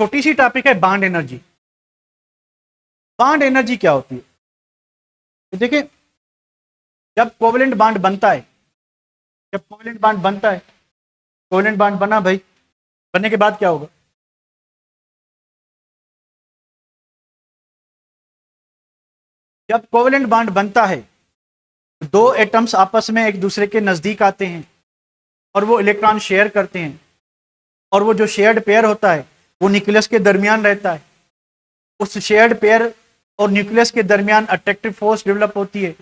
छोटी सी टॉपिक है bond energy. Bond energy क्या होती है? तो देखिए, जब कोवेलेंट बॉन्ड बनता है, जब कोवेलेंट बॉन्ड बनता है, कोवेलेंट बॉन्ड बना भाई, बनने के बाद क्या होगा? जब कोवेलेंट बॉन्ड बनता है, दो एटम्स आपस में एक दूसरे के नजदीक आते हैं और वो इलेक्ट्रॉन शेयर करते हैं, और वो जो शेयर्ड पेयर होता है वो न्यूक्लियस के दरमियान रहता है। उस शेयर्ड पेयर और न्यूक्लियस के दरमियान अट्रैक्टिव फोर्स डेवलप होती है।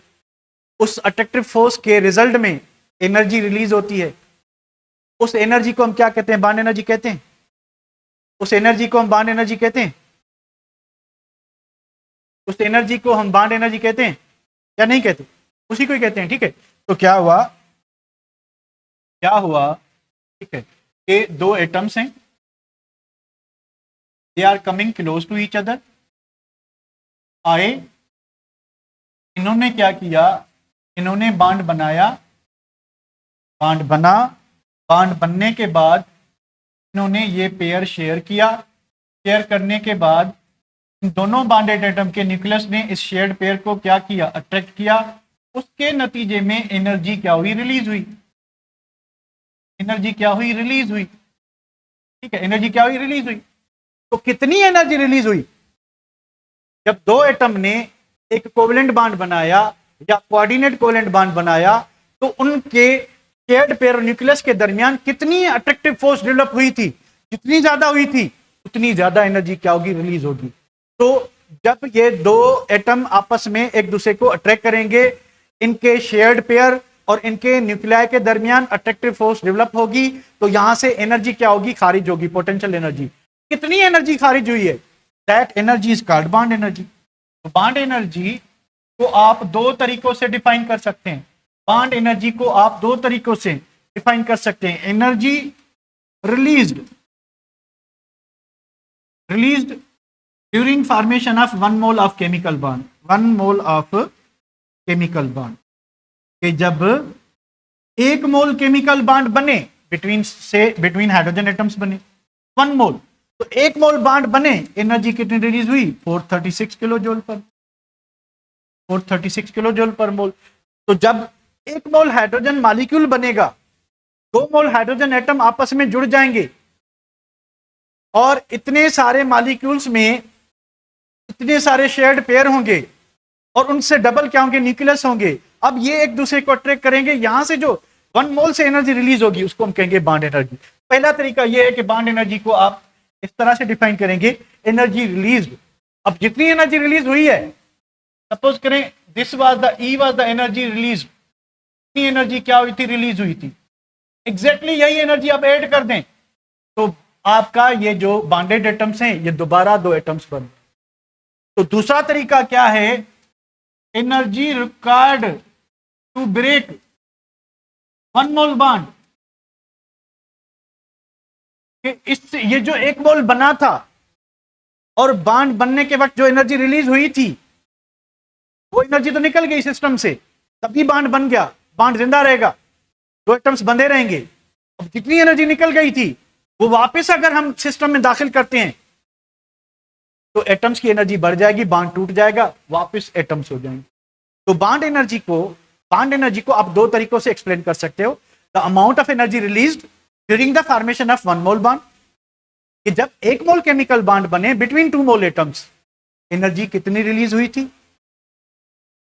उस अट्रैक्टिव फोर्स के रिजल्ट में एनर्जी रिलीज होती है। उस एनर्जी को हम क्या कहते हैं? बॉन्ड एनर्जी कहते हैं। उस एनर्जी को हम बॉन्ड एनर्जी कहते हैं। उस एनर्जी को हम बॉन्ड एनर्जी कहते हैं या नहीं कहते? उसी को ही कहते हैं। ठीक है, तो क्या हुआ, क्या हुआ, ठीक है, ये दो एटम्स हैं, they are coming close to each other. आए, इन्होंने क्या किया, इन्होंने बॉन्ड बनाया, बॉन्ड बना, बॉन्ड बनने के बाद इन्होंने ये पेयर शेयर किया। शेयर करने के बाद इन दोनों बॉन्डेड एटम के न्यूक्लियस ने इस शेयर्ड पेयर को क्या किया? अट्रैक्ट किया। उसके नतीजे में एनर्जी क्या हुई? रिलीज हुई। एनर्जी क्या हुई? रिलीज हुई। ठीक है, एनर्जी क्या हुई? रिलीज हुई। तो कितनी एनर्जी रिलीज हुई? जब दो एटम ने एक कोवेलेंट बॉन्ड बनाया या कोऑर्डिनेट कोवेलेंट बॉन्ड बनाया, तो उनके शेयर्ड पेयर और न्यूक्लियस के दरमियान कितनी अट्रैक्टिव फोर्स डेवलप हुई थी? जितनी ज्यादा हुई थी उतनी ज्यादा एनर्जी क्या होगी? रिलीज होगी। तो जब ये दो एटम आपस में एक दूसरे को अट्रैक्ट करेंगे, इनके शेयर्ड पेयर और इनके न्यूक्लियाई के दरमियान अट्रैक्टिव फोर्स डेवलप होगी, तो यहां से एनर्जी क्या होगी? खारिज होगी, पोटेंशियल एनर्जी। कितनी एनर्जी खारिज हुई है? That energy is called bond energy. तो बॉन्ड एनर्जी को आप दो तरीकों से डिफाइन कर सकते हैं। बॉन्ड एनर्जी को आप दो तरीकों से डिफाइन कर सकते हैं। Energy released during formation of 1 mole of chemical bond. 1 mole of chemical bond, कि जब 1 मोल केमिकल बॉन्ड बने बिटवीन हाइड्रोजन एटम्स बने 1 मोल, तो 1 मोल बॉन्ड बने, एनर्जी कितनी रिलीज हुई? 436 किलो जूल पर 436 किलो जूल पर मोल। तो जब 1 मोल हाइड्रोजन मॉलिक्यूल बनेगा, 2 मोल हाइड्रोजन एटम आपस में जुड़ जाएंगे और इतने सारे मॉलिक्यूल्स में इतने सारे शेयर्ड पेयर होंगे और उनसे डबल क्या होंगे? न्यूक्लियस होंगे। अब ये एक दूसरे को अट्रैक्ट करेंगे, यहां से जो 1 मोल से एनर्जी रिलीज होगी उसको हम कहेंगे बॉन्ड एनर्जी। पहला तरीका यह है कि बॉन्ड एनर्जी को आप इस तरह से डिफाइन करेंगे, एनर्जी रिलीज। अब जितनी एनर्जी रिलीज हुई है, सपोज करें this was the E was the energy release, इतनी एनर्जी क्या हुई थी? रिलीज हुई थी। एग्जैक्टली यही एनर्जी आप ऐड कर दें तो आपका ये जो बॉन्डेड एटम्स हैं ये दोबारा दो एटम्स बन। तो दूसरा तरीका क्या है? Energy required to break 1 mole bond. इस ये जो 1 मोल बना था और बॉन्ड बनने के वक्त जो एनर्जी रिलीज हुई थी, वो एनर्जी तो निकल गई सिस्टम से, तभी बॉन्ड बन गया। बॉन्ड जिंदा रहेगा, दो एटम्स बंधे रहेंगे। अब जितनी एनर्जी निकल गई थी वो वापस अगर हम सिस्टम में दाखिल करते हैं तो एटम्स की एनर्जी बढ़ जाएगी, बॉन्ड टूट जाएगा, वापस एटम्स हो जाएंगे। तो बॉन्ड एनर्जी को आप दो तरीकों से एक्सप्लेन कर सकते हो। The amount of energy released during the formation of 1 mole bond, कि जब 1 मोल केमिकल बॉन्ड बने बिटवीन 2 मोल एटम्स, एनर्जी कितनी रिलीज हुई थी?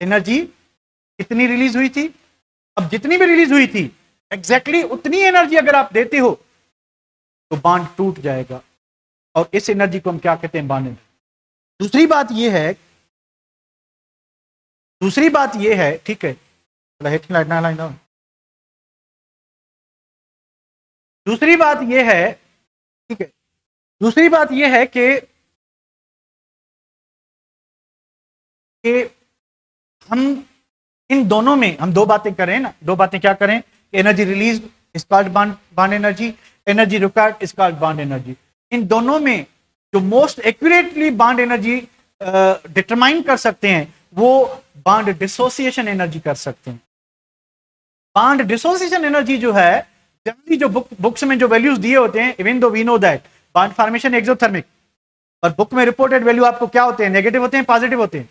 एनर्जी कितनी रिलीज हुई थी? अब जितनी भी रिलीज हुई थी एग्जैक्टली उतनी एनर्जी अगर आप देते हो तो बॉन्ड टूट जाएगा, और इस एनर्जी को हम क्या कहते हैं? Bond energy. दूसरी बात यह है, ठीक है, दूसरी बात यह है, ठीक है, दूसरी बात यह है कि हम इन दोनों में हम दो बातें करें ना, दो बातें क्या करें? Energy release is called bond energy, energy required is called bond energy. इन दोनों में जो most accurately bond energy determine कर सकते हैं वो बॉन्ड डिसोसिएशन एनर्जी कर सकते हैं। बॉन्ड डिसोसिएशन एनर्जी जो है, जनरली जो बुक्स में जो वैल्यूज दिए होते हैं, even though we know that bond formation exothermic, और बुक में रिपोर्टेड वैल्यू आपको क्या होते हैं, नेगेटिव होते हैं, पॉजिटिव होते हैं?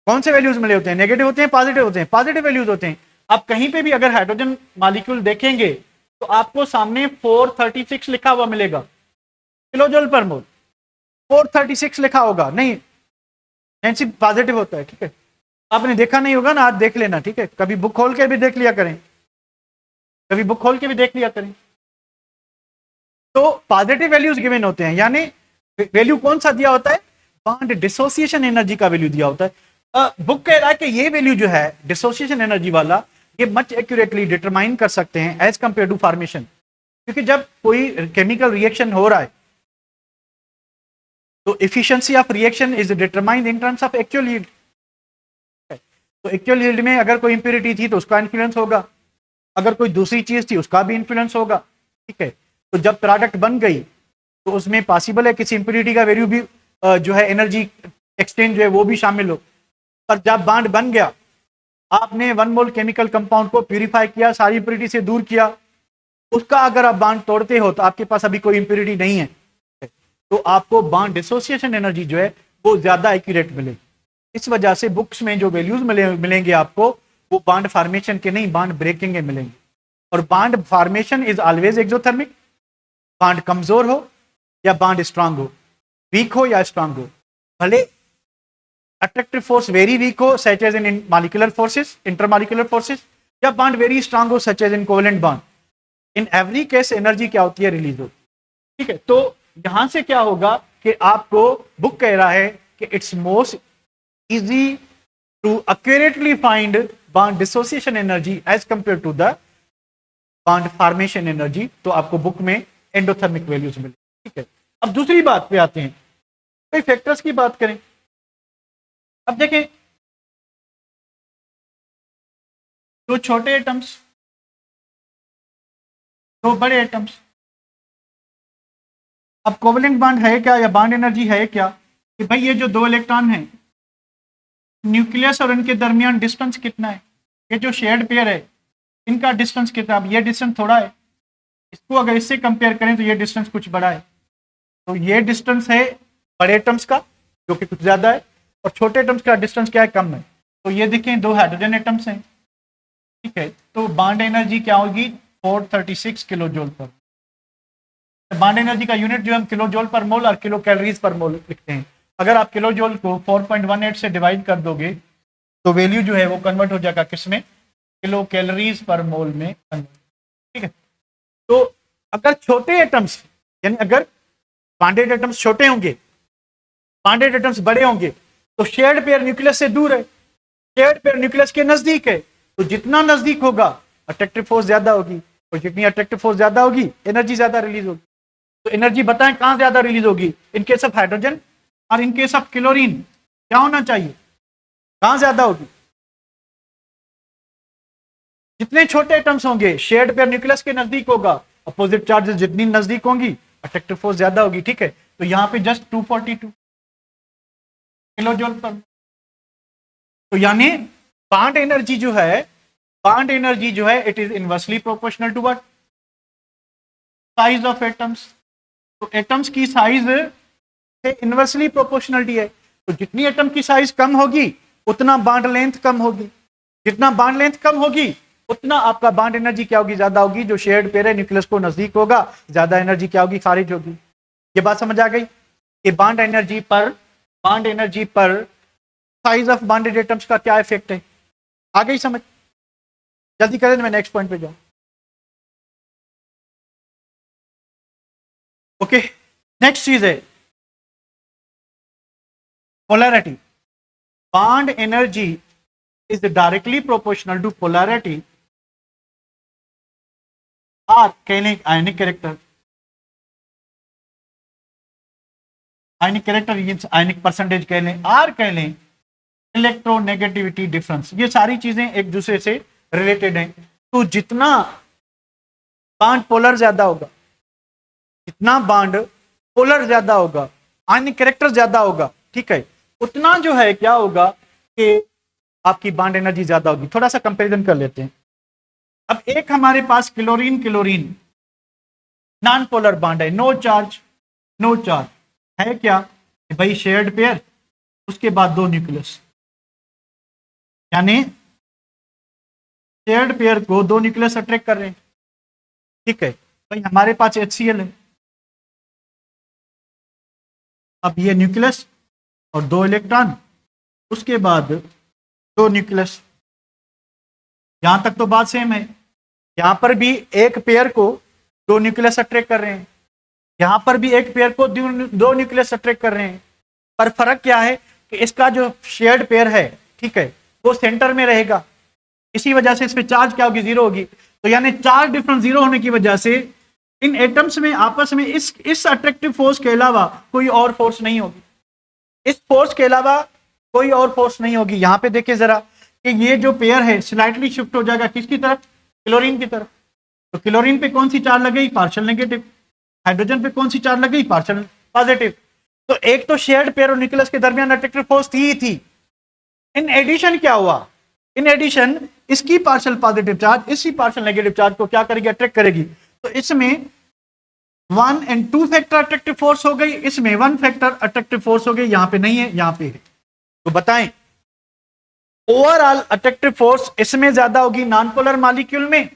कौन से वैल्यूज मिले होते हैं, नेगेटिव होते हैं, पॉजिटिव होते हैं? पॉजिटिव वैल्यूज होते हैं। आप कहीं पे भी अगर हाइड्रोजन मॉलिक्यूल देखेंगे तो आपको सामने 436 लिखा हुआ मिलेगा, किलो जूल पर मोल 436 लिखा होगा, नहीं एनसी पॉजिटिव होता है, ठीक है। आपने देखा नहीं होगा ना, आज देख लेना, ठीक है, कभी बुक खोल के भी देख लिया करें, कभी बुक खोल के भी देख लिया करें। तो पॉजिटिव वैल्यूज गिवन होते हैं, यानी वैल्यू कौन सा दिया होता है, बॉन्ड डिसोसिएशन एनर्जी का वैल्यू दिया होता है। बुक कह रहा है कि ये वैल्यू जो है डिसोसिएशन एनर्जी वाला, ये मच एक्यूरेटली डिटरमाइन कर सकते हैं एज कंपेयर टू फॉर्मेशन, क्योंकि जब कोई केमिकल रिएक्शन हो रहा है तो efficiency of reaction is determined in terms of actual yield. तो एक्चुअल यील्ड में अगर कोई इंप्योरिटी थी तो उसका इन्फ्लुएंस होगा, अगर कोई दूसरी चीज थी उसका भी इन्फ्लुएंस होगा, ठीक है। तो जब प्रोडक्ट बन गई तो उसमें पॉसिबल है किसी इंप्योरिटी का वैल्यू भी जो है एनर्जी एक्सचेंज जो है वो भी शामिल हो। पर जब बॉन्ड बन गया, आपने 1 मोल केमिकल कंपाउंड को प्यूरिफाई किया, सारी इंप्योरिटी से दूर किया, उसका अगर आप बॉन्ड तोड़ते हो तो आपके पास अभी कोई इंप्योरिटी नहीं है, तो आपको बॉन्ड डिसोसिएशन एनर्जी जो है वो ज्यादा एक्यूरेट मिलेगी। इस वजह से बुक्स में जो वैल्यूज मिलेंगे आपको, वो बॉन्ड फॉर्मेशन के नहीं, बॉन्ड ब्रेकिंग के मिलेंगे। और bond formation is always exothermic, bond कमजोर हो या बॉन्ड स्ट्रांग हो, वीक हो या स्ट्रांग हो, भले अट्रैक्टिव फोर्स वेरी वीक हो such as in molecular forces, intermolecular forces, या बॉन्ड वेरी स्ट्रांग हो such as in covalent bond, in every case energy क्या होती है, रिलीज होती है, ठीक है। तो यहां से क्या होगा कि आपको बुक कह रहा है कि it's most easy to accurately find bond dissociation energy as compare to the bond formation energy. तो आपको बुक में एंडोथर्मिक वैल्यूज मिले, ठीक है। अब दूसरी बात पे आते हैं, कई फैक्टर्स की बात करें। अब देखें, दो छोटे एटम्स, दो बड़े एटम्स, अब कोवेलेंट बॉन्ड है क्या या बॉन्ड एनर्जी है क्या, कि भाई ये जो दो इलेक्ट्रॉन हैं, न्यूक्लियस और इनके दरमियान डिस्टेंस कितना है, ये जो शेयर्ड पेयर है इनका डिस्टेंस कितना, अब ये डिस्टेंस थोड़ा है, इसको अगर इससे कंपेयर करें तो ये डिस्टेंस कुछ बड़ा है। तो ये डिस्टेंस है बड़े एटम्स का जो कि कुछ ज्यादा है, और छोटे एटम्स का डिस्टेंस क्या है, कम है। तो ये देखें दो हाइड्रोजन एटम्स हैं, ठीक है, तो बॉन्ड एनर्जी क्या होगी, 436 किलो जूल पर। बॉन्ड एनर्जी का यूनिट जो हम किलो जूल पर मोल और किलो कैलोरीज पर मोल लिखते हैं। अगर आप किलो जूल को 4.18 से डिवाइड कर दोगे तो वैल्यू जो है वो कन्वर्ट हो जाएगा किसमें, किलो कैलोरीज पर मोल में कन्वर्ट, ठीक है। तो अगर छोटे एटम्स, यानी अगर बॉन्डेड एटम्स छोटे होंगे, बॉन्डेड एटम्स बड़े होंगे, तो शेयर्ड पेयर न्यूक्लियस से दूर है, शेयर्ड पेयर न्यूक्लियस के नजदीक है, तो जितना नजदीक होगा अट्रैक्टिव फोर्स ज्यादा होगी, और जितनी अट्रैक्टिव फोर्स ज्यादा होगी एनर्जी ज्यादा रिलीज होगी। तो एनर्जी बताएं कहां ज्यादा रिलीज होगी, इन केस ऑफ हाइड्रोजन और इन केस ऑफ क्लोरीन क्या होना चाहिए, कहां ज्यादा होगी, जितने छोटे एटम्स होंगे शेयर्ड पेयर न्यूक्लियस के नजदीक होगा, अपोजिट चार्जेस जितनी नजदीक होंगी अट्रैक्टिव फोर्स ज्यादा होगी, ठीक है। तो यहां पे जस्ट 242 किलो जूल पर। तो यानी बॉन्ड एनर्जी जो है, बॉन्ड एनर्जी जो है it is inversely proportional to what, size of atoms. तो एटम्स की साइज से इनवर्सली प्रोपोर्शनलिटी है, तो जितनी एटम की साइज कम होगी उतना बॉन्ड लेंथ कम होगी, जितना बॉन्ड लेंथ कम होगी उतना आपका बॉन्ड एनर्जी क्या होगी, ज्यादा होगी। जो शेयर्ड पेयर है न्यूक्लियस को नजदीक होगा, ज्यादा एनर्जी क्या होगी, खारिज होगी। ये बात समझ आ गई कि बॉन्ड एनर्जी पर साइज ऑफ बॉन्डेड एटम्स का क्या इफेक्ट है, आ गई समझ। जल्दी करें, मैं नेक्स्ट पॉइंट पे जाऊं। ओके, नेक्स्ट चीज है polarity. Bond energy is directly proportional to polarity और कहलें ionic character, ionic character ionic percentage कह लें, आर कह लें इलेक्ट्रोनेगेटिविटी डिफरेंस, ये सारी चीजें एक दूसरे से रिलेटेड हैं। तो जितना बॉन्ड पोलर ज्यादा होगा, जितना बॉन्ड पोलर ज्यादा होगा, आयनिक कैरेक्टर ज्यादा होगा, ठीक है, उतना जो है क्या होगा कि आपकी बॉन्ड एनर्जी ज्यादा होगी। थोड़ा सा कंपैरिजन कर लेते हैं। अब एक हमारे पास chlorine chlorine non polar bond है, नो चार्ज नो चार्ज, है क्या कि भाई शेयर्ड पेयर, उसके बाद 2 न्यूक्लियस, यानी शेयर्ड पेयर को 2 न्यूक्लियस अट्रैक्ट कर रहे हैं। ठीक है, भाई हमारे पास HCl है, अब ये न्यूक्लियस और 2 इलेक्ट्रॉन, उसके बाद 2 न्यूक्लियस। यहां तक तो बात सेम है, यहां पर भी एक पेयर को 2 न्यूक्लियस अट्रैक्ट कर रहे हैं, यहां पर भी एक पेयर को 2 न्यूक्लियस अट्रैक्ट कर रहे हैं, पर फर्क क्या है कि इसका जो शेयर्ड पेयर है, ठीक है, वो सेंटर में रहेगा, इसी वजह से इसमें चार्ज क्या होगी, 0 होगी। तो यानी चार्ज डिफरेंस 0 होने की वजह से इन एटम्स में आपस में इस अट्रैक्टिव फोर्स के अलावा कोई और फोर्स नहीं होगी, इस फोर्स के अलावा कोई और फोर्स नहीं होगी। यहां पे देखिए जरा कि ये जो पेयर है स्लाइटली शिफ्ट हो जाएगा किसकी तरफ, क्लोरीन की तरफ। तो क्लोरीन पे कौन सी चार्ज लग गई, पार्शियल नेगेटिव। हाइड्रोजन पे कौन सी चार्ज लग गई, पार्शियल पॉजिटिव। तो एक तो शेयर्ड पेयर और न्यूक्लियस के दरमियान अट्रैक्टिव फोर्स थी ही थी। इन एडिशन क्या हुआ, इन एडिशन इसकी पार्शियल पॉजिटिव चार्ज इसी पार्शियल नेगेटिव चार्ज को क्या करेगी, अट्रैक्ट करेगी। तो इसमें 1 और 2 फैक्टर अट्रैक्टिव फोर्स हो गई, इसमें 1 फैक्टर अट्रैक्टिव फोर्स हो गई, यहां पे नहीं है, यहां पे है। तो बताएं ओवरऑल अट्रैक्टिव फोर्स इसमें ज्यादा होगी नॉन पोलर मॉलिक्यूल में,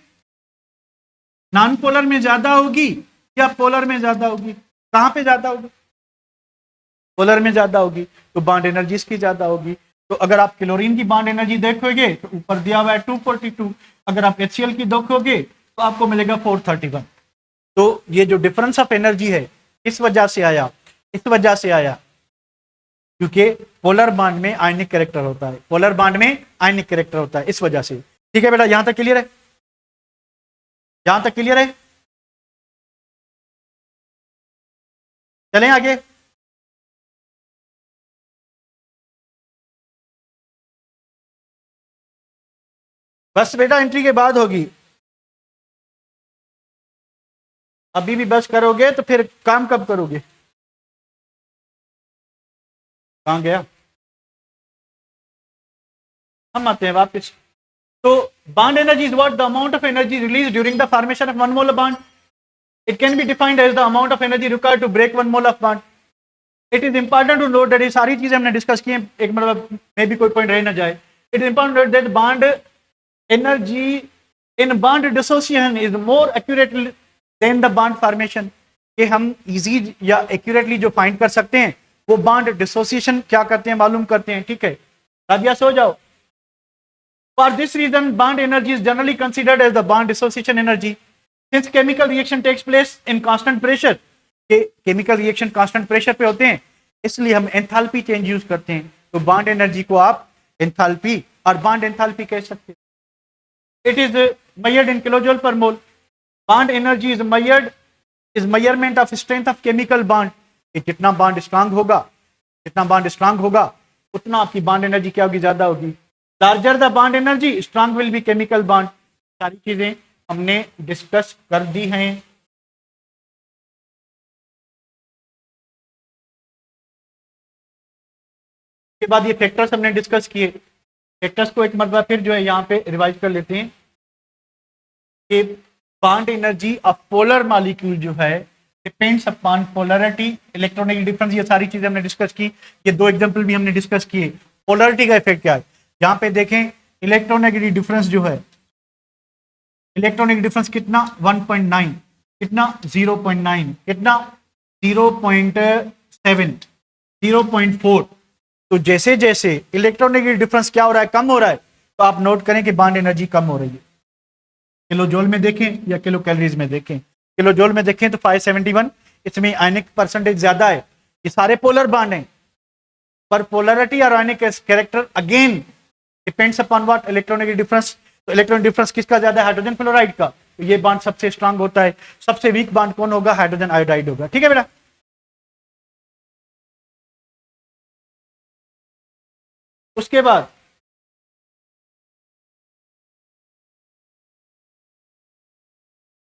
नॉन पोलर में ज्यादा होगी या पोलर में ज्यादा होगी, कहां पे ज्यादा होगी, पोलर में ज्यादा होगी। तो बॉन्ड एनर्जी इसकी ज्यादा होगी। तो अगर आप क्लोरीन की बॉन्ड एनर्जी देखोगे तो ऊपर दिया हुआ है 242, अगर आप HCl की देखोगे तो आपको मिलेगा 431। तो ये जो डिफरेंस ऑफ एनर्जी है इस वजह से आया, इस वजह से आया क्योंकि पोलर बॉन्ड में आयनिक कैरेक्टर होता है, पोलर बॉन्ड में आयनिक कैरेक्टर होता है, इस वजह से। ठीक है बेटा, यहां तक क्लियर है, यहां तक क्लियर है, चलें आगे। बस बेटा एंट्री के बाद होगी, अभी भी बस करोगे तो फिर काम कब करोगे, कहां गया, हम आते हैं वापस। तो bond energy is what, the amount of energy released during the formation of one mole of bond. It can be defined as the amount of energy required to break one mole of bond. It is important to note that ये सारी चीजें हमने discuss की हैं, एक मतलब मे भी कोई पॉइंट रह ना जाए। It is important to note that bond energy in bond dissociation is more accurate than the bond formation. कि हम इजी या एक्यूरेटली जो फाइंड कर सकते हैं वो बॉन्ड डिसोसिएशन क्या करते हैं, मालूम करते हैं। ठीक है, राबिया सो जाओ। For this reason, bond energy is generally considered as the bond dissociation energy. Since chemical reaction takes place in constant pressure, chemical reaction constant pressure पे होते हैं, इसलिए हम एंथैल्पी चेंज यूज करते हैं। तो बॉन्ड एनर्जी को आप एंथैल्पी और बॉन्ड एंथैल्पी कह सकते हैं। It is measured in kilojoule per mole. Bond energy is measurement of strength of chemical bond. कि जितना बॉन्ड स्ट्रांग होगा, जितना बॉन्ड स्ट्रांग होगा उतना आपकी बॉन्ड एनर्जी क्या होगी, ज्यादा होगी। Larger the bond energy strong will be chemical bond. सारी चीजें हमने डिस्कस कर दी हैं। के बाद ये फैक्टर्स हमने डिस्कस किए, फैक्टर्स को एक मरतबा फिर जो है यहाँ पे रिवाइज कर लेते हैं कि bond energy of polar molecule जो है depends upon polarity, electronegative difference, ये सारी चीजें हमने डिस्कस की। ये 2 एग्जांपल भी हमने डिस्कस किए। पोलैरिटी का इफेक्ट क्या है, यहाँ पे देखें इलेक्ट्रोनेगेटिव डिफरेंस जो है, इलेक्ट्रोनेगेटिव डिफरेंस कितना 1.9, कितना 0.9, कितना 0.7, 0.4। तो जैसे जैसे इलेक्ट्रोनेगेटिव डिफरेंस क्या हो रहा है, कम हो रहा है, तो आप नोट करें कि बॉन्ड एनर्जी कम हो रही है। किलो जूल में देखें या किलो कैलोरीज में देखें, किलो जूल में देखें तो 571, इसमें आयनिक परसेंटेज ज्यादा है, ये सारे पोलर बॉन्ड हैं, पर पोलैरिटी और आयनिक character again depends upon what, electronegative difference. तो इलेक्ट्रॉनिक डिफरेंस किसका ज्यादा है, हाइड्रोजन फ्लोराइड का। तो ये बॉन्ड सबसे स्ट्रांग होता है। सबसे वीक बॉन्ड कौन होगा, हाइड्रोजन आयोडाइड होगा। ठीक है बेटा, उसके बाद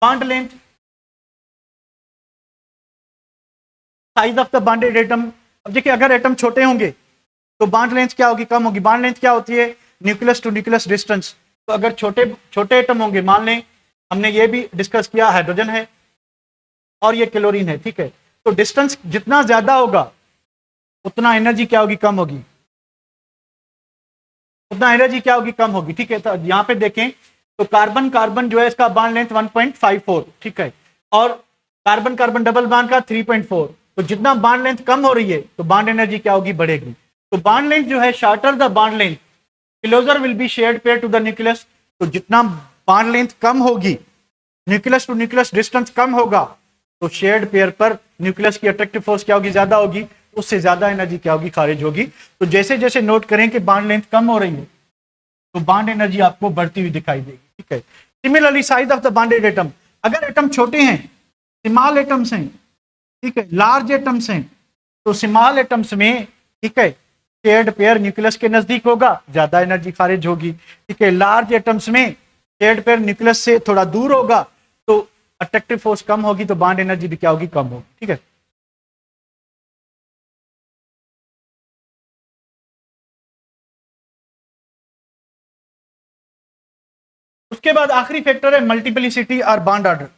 bond length, size of the bonded atom. अब देखिए अगर एटम छोटे होंगे तो बॉन्ड लेंथ क्या होगी, कम होगी। बॉन्ड लेंथ क्या होती है, न्यूक्लियस टू न्यूक्लियस डिस्टेंस। तो अगर छोटे छोटे एटम होंगे, मान लें हमने ये भी डिस्कस किया हाइड्रोजन है और ये क्लोरीन है, ठीक है, तो डिस्टेंस जितना ज्यादा होगा उतना एनर्जी क्या होगी, कम होगी, उतना एनर्जी क्या होगी, कम होगी। ठीक है, तो यहां पे देखें तो कार्बन कार्बन जो है इसका बॉन्ड लेंथ 1.54, ठीक है, और कार्बन कार्बन डबल बॉन्ड का 3.4। तो जितना बॉन्ड लेंथ कम हो रही है तो बॉन्ड एनर्जी क्या होगी, बढ़ेगी। तो बॉन्ड लेंथ जो है, shorter the bond length closer will be shared pair to the nucleus. तो जितना बॉन्ड लेंथ कम होगी, न्यूक्लियस टू न्यूक्लियस डिस्टेंस कम होगा, तो शेयर्ड पेयर पर न्यूक्लियस की अट्रैक्टिव फोर्स क्या होगी, ज्यादा होगी, उससे ज्यादा एनर्जी क्या होगी, खारिज होगी। तो जैसे जैसे नोट करें कि बॉन्ड लेंथ कम हो रही है तो बॉन्ड एनर्जी आपको बढ़ती हुई दिखाई देगी। ठीक है, similarly size of the bonded atom, अगर एटम छोटे हैं, स्मॉल एटम्स हैं, ठीक है, लार्ज एटम्स हैं, तो स्मॉल एटम्स में, ठीक है, शेयर्ड पेयर न्यूक्लियस के नजदीक होगा, ज्यादा एनर्जी खारिज होगी। ठीक है, लार्ज एटम्स में शेयर्ड पेयर न्यूक्लियस से थोड़ा दूर होगा तो अट्रैक्टिव फोर्स कम होगी, तो बॉन्ड एनर्जी भी क्या होगी, कम होगी। ठीक है, उसके बाद आखिरी फैक्टर है मल्टीप्लिसिटी और बॉन्ड ऑर्डर।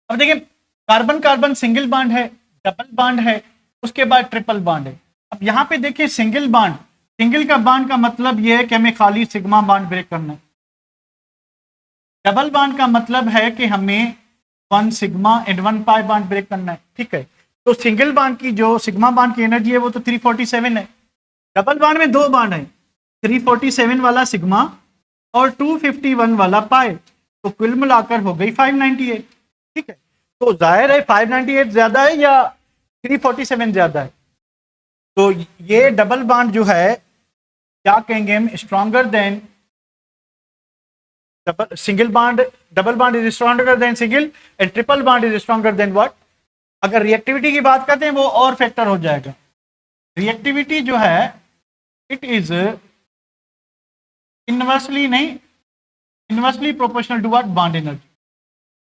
अब देखिए, कार्बन कार्बन सिंगल बॉन्ड है, डबल बॉन्ड है, उसके बाद ट्रिपल बॉन्ड है। अब यहां पे देखिए सिंगल बॉन्ड, सिंगल का बॉन्ड का मतलब यह है कि हमें खाली सिग्मा बॉन्ड ब्रेक करना है। डबल बॉन्ड का मतलब है कि हमें 1 sigma and 1 pi bond break करना है। ठीक है, तो सिंगल बॉन्ड की जो सिग्मा बॉन्ड की एनर्जी है वो तो 347 है। डबल बॉन्ड में दो बॉन्ड है, 347 वाला सिग्मा और 251 वाला पाई, तो कुल मिलाकर हो गई 598। ठीक है, तो जाहिर है 598 ज्यादा है या 347 ज्यादा है। तो ये डबल बॉन्ड जो है क्या कहेंगे हम, stronger than double, single bond, double bond is stronger than single and triple bond is stronger than what. अगर रिएक्टिविटी की बात करते हैं वो और फैक्टर हो जाएगा। रिएक्टिविटी जो है इट इज इनवर्सली नहीं, inversely proportional to what, bond energy.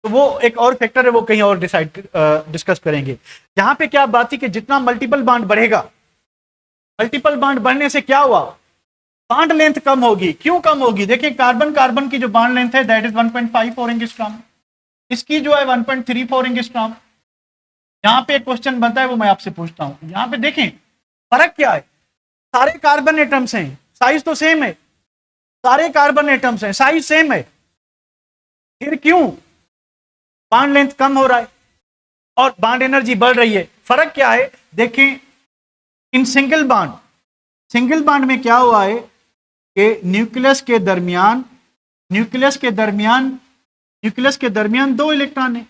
तो वो एक और फैक्टर है, वो कहीं और डिस्कस करेंगे। यहां पे क्या बात थी कि जितना मल्टीपल बॉन्ड बढ़ेगा, मल्टीपल बॉन्ड बढ़ने से क्या हुआ, बॉन्ड लेंथ कम होगी। क्यों कम होगी, देखिए कार्बन कार्बन की जो बॉन्ड लेंथ है दैट इज 1.54 एंगस्ट्रॉम, इसकी जो है 1.34 एंगस्ट्रॉम। यहां पे एक क्वेश्चन बनता है, वो मैं आपसे पूछता हूं। यहां पे देखें फर्क क्या है, सारे कार्बन एटम्स हैं, साइज तो सेम है, सारे कार्बन एटम्स हैं, साइज सेम है, फिर क्यों बॉन्ड लेंथ कम हो रहा है और बॉन्ड एनर्जी बढ़ रही है। फर्क क्या है, देखें in single bond, single bond में क्या हुआ है कि न्यूक्लियस के दरमियान, न्यूक्लियस के दरमियान दो इलेक्ट्रॉन है।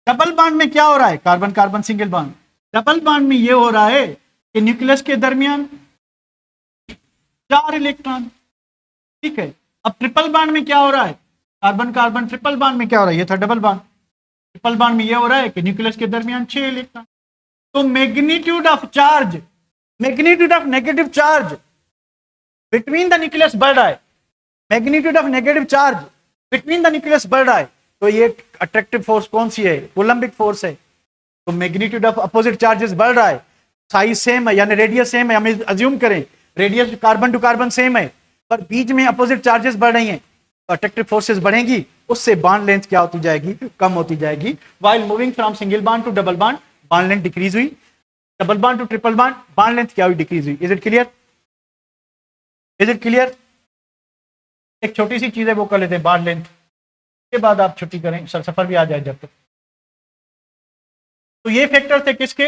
डबल बॉन्ड में क्या हो रहा है, carbon carbon single bond, double bond में ये हो रहा है कि न्यूक्लियस के दरमियान 4 इलेक्ट्रॉन। ठीक है, अब ट्रिपल बॉन्ड में क्या हो रहा है, कार्बन कार्बन ट्रिपल बॉन्ड में क्या हो रहा है, ये था डबल बॉन्ड, ट्रिपल बॉन्ड में ये हो रहा है कि न्यूक्लियस के दरमियान 6 इलेक्ट्रॉन। तो magnitude of charge, magnitude of negative charge between the nucleus बढ़ रहा है, magnitude of negative charge between the nucleus बढ़ रहा है। तो ये अट्रैक्टिव फोर्स कौन सी है, कोलम्बिक फोर्स है। तो मैग्नीट्यूड ऑफ अपोजिट चार्जेस बढ़ रहा है, साइज सेम है यानी रेडियस सेम है, हमें अज्यूम करें radius carbon to carbon same है, पर बीच में अपोजिट चार्जेस बढ़ रही हैं, तो अट्रैक्टिव फोर्सेस बढ़ेंगी, उससे बॉन्ड लेंथ क्या होती जाएगी, कम होती जाएगी। While moving from single bond to double bond, bond length decrease हुई, double bond to triple bond, bond length क्या हुई, डिक्रीज हुई। Is it clear, is it clear. एक छोटी सी चीज है वो कर लेते हैं, बॉन्ड लेंथ के बाद आप छुट्टी करें, सफर भी आ जाए जब तक। तो ये फैक्टर थे किसके,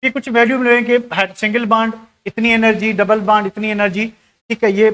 ये कुछ वैल्यू मिलेंगे, सिंगल बॉन्ड इतनी एनर्जी, डबल बॉन्ड इतनी एनर्जी। ठीक है, ये